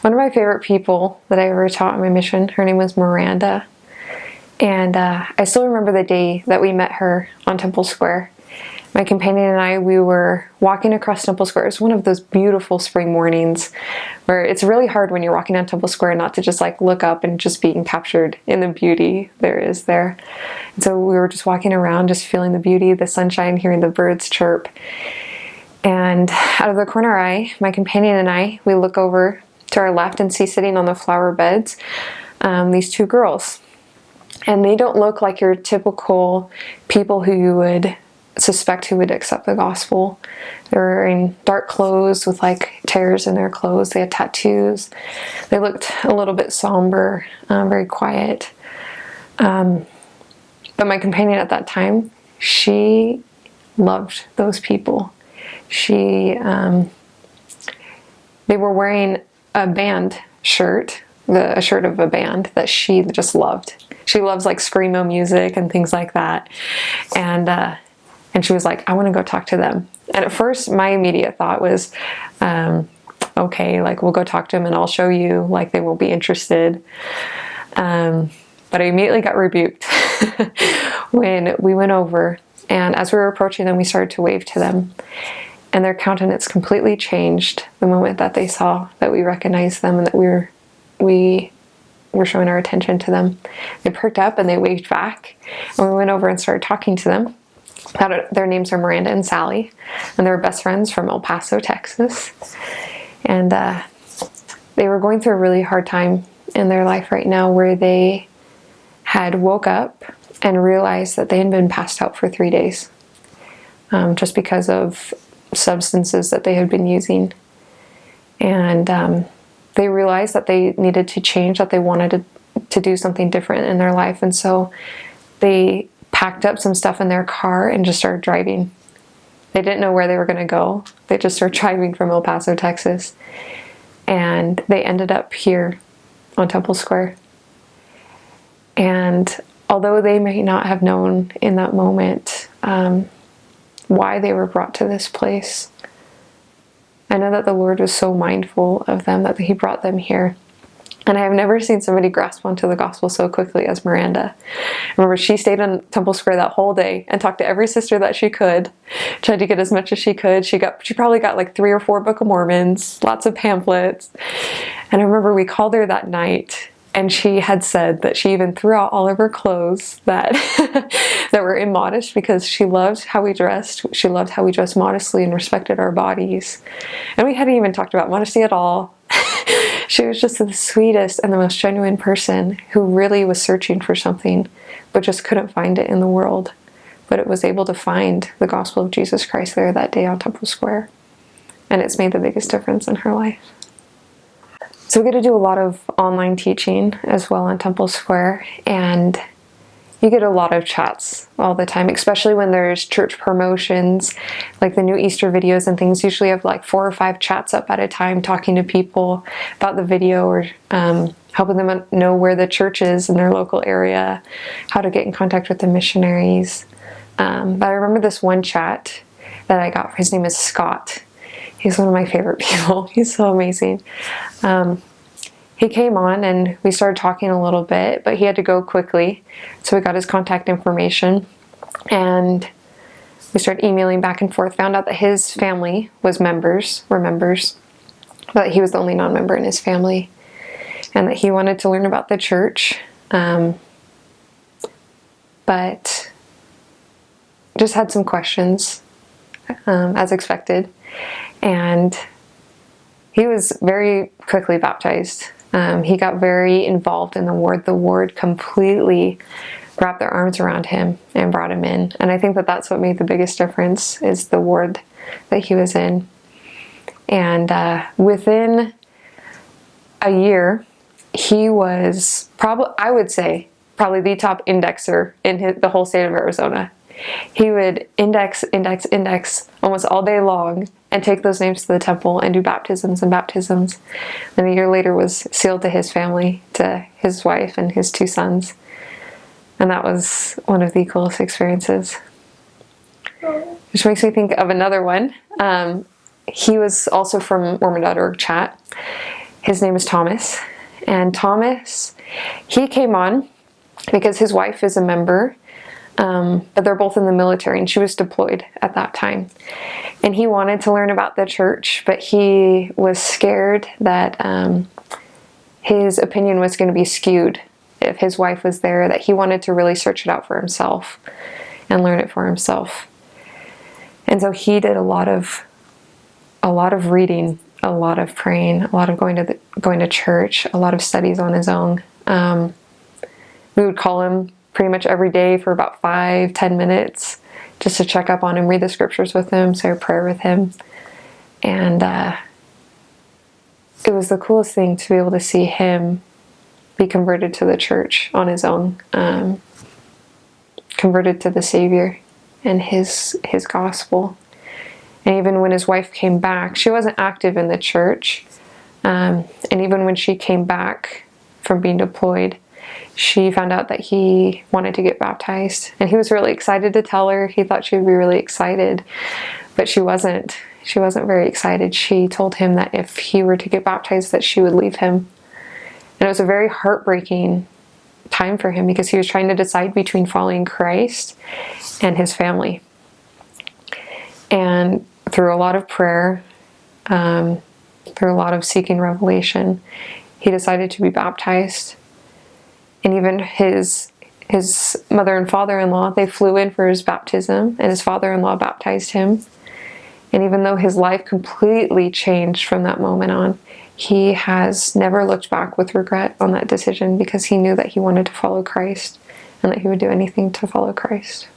One of my favorite people that I ever taught on my mission, her name was Miranda. And I still remember the day that we met her on Temple Square. My companion and I, we were walking across Temple Square. It was one of those beautiful spring mornings where it's really hard when you're walking on Temple Square not to just like look up and just being captured in the beauty there is there. And so we were just walking around, just feeling the beauty, the sunshine, hearing the birds chirp. And out of the corner eye, my companion and I, we look over to our left and see sitting on the flower beds these two girls. And they don't look like your typical people who you would suspect who would accept the gospel. They were wearing dark clothes with like tears in their clothes. They had tattoos. They looked a little bit somber, very quiet. But my companion at that time, she loved those people. They were wearing a band shirt, a shirt of a band that she just loved. She loves like screamo music and things like that. And she was like, I want to go talk to them. And at first, my immediate thought was, okay, like we'll go talk to them and I'll show you, like they won't be interested. But I immediately got rebuked when we went over. And as we were approaching them, we started to wave to them. And their countenance completely changed the moment that they saw that we recognized them and that we were showing our attention to them. They perked up and they waved back. And we went over and started talking to them. Their names are Miranda and Sally, and they're best friends from El Paso, Texas. And they were going through a really hard time in their life right now where they had woke up and realized that they had been passed out for 3 days just because of substances that they had been using. And they realized that they needed to change, that they wanted to do something different in their life. And so they packed up some stuff in their car and just started driving. They didn't know where they were going to go. They just started driving from El Paso, Texas. And they ended up here on Temple Square. And although they may not have known in that moment why they were brought to this place, I know that the Lord was so mindful of them that He brought them here. And I have never seen somebody grasp onto the gospel so quickly as Miranda. Remember, she stayed on Temple Square that whole day and talked to every sister that she could, tried to get as much as she could. She probably got like 3 or 4 Book of Mormons, lots of pamphlets. And I remember we called her that night, and she had said that she even threw out all of her clothes that that were immodest because she loved how we dressed. She loved how we dressed modestly and respected our bodies. And we hadn't even talked about modesty at all. She was just the sweetest and the most genuine person who really was searching for something, but just couldn't find it in the world. But it was able to find the gospel of Jesus Christ there that day on Temple Square. And it's made the biggest difference in her life. So we get to do a lot of online teaching as well on Temple Square. And you get a lot of chats all the time, especially when there's church promotions, like the new Easter videos and things. Usually have like 4 or 5 chats up at a time talking to people about the video or helping them know where the church is in their local area, how to get in contact with the missionaries. But I remember this one chat that I got. His name is Scott. He's one of my favorite people. He's so amazing. He came on and we started talking a little bit, but he had to go quickly. So we got his contact information and we started emailing back and forth, found out that his family were members, but he was the only non-member in his family, and that he wanted to learn about the church, but just had some questions, as expected. And he was very quickly baptized. He got very involved in the ward. The ward completely wrapped their arms around him and brought him in. And I think that that's what made the biggest difference, is the ward that he was in. And within a year, he was I would say, probably the top indexer in the whole state of Arizona. He would index almost all day long and take those names to the temple and do baptisms and baptisms. And a year later was sealed to his family, to his wife and his 2 sons. And that was one of the coolest experiences. Which makes me think of another one. He was also from Mormon.org chat. His name is Thomas. And Thomas, he came on because his wife is a member, but they're both in the military, and she was deployed at that time. And he wanted to learn about the church, but he was scared that his opinion was going to be skewed if his wife was there, that he wanted to really search it out for himself and learn it for himself. And so he did a lot of reading, a lot of praying, a lot of going to church, a lot of studies on his own. We would call him pretty much every day for about 5-10 minutes just to check up on him, read the scriptures with him, say a prayer with him. And it was the coolest thing to be able to see him be converted to the church on his own, converted to the Savior and his gospel. And even when his wife came back, she wasn't active in the church. And even when she came back from being deployed, she found out that he wanted to get baptized. And he was really excited to tell her. He thought she would be really excited, but she wasn't. She wasn't very excited. She told him that if he were to get baptized, that she would leave him. And it was a very heartbreaking time for him because he was trying to decide between following Christ and his family. And through a lot of prayer, through a lot of seeking revelation, he decided to be baptized. And even his mother and father-in-law, they flew in for his baptism, and his father-in-law baptized him. And even though his life completely changed from that moment on, he has never looked back with regret on that decision because he knew that he wanted to follow Christ and that he would do anything to follow Christ.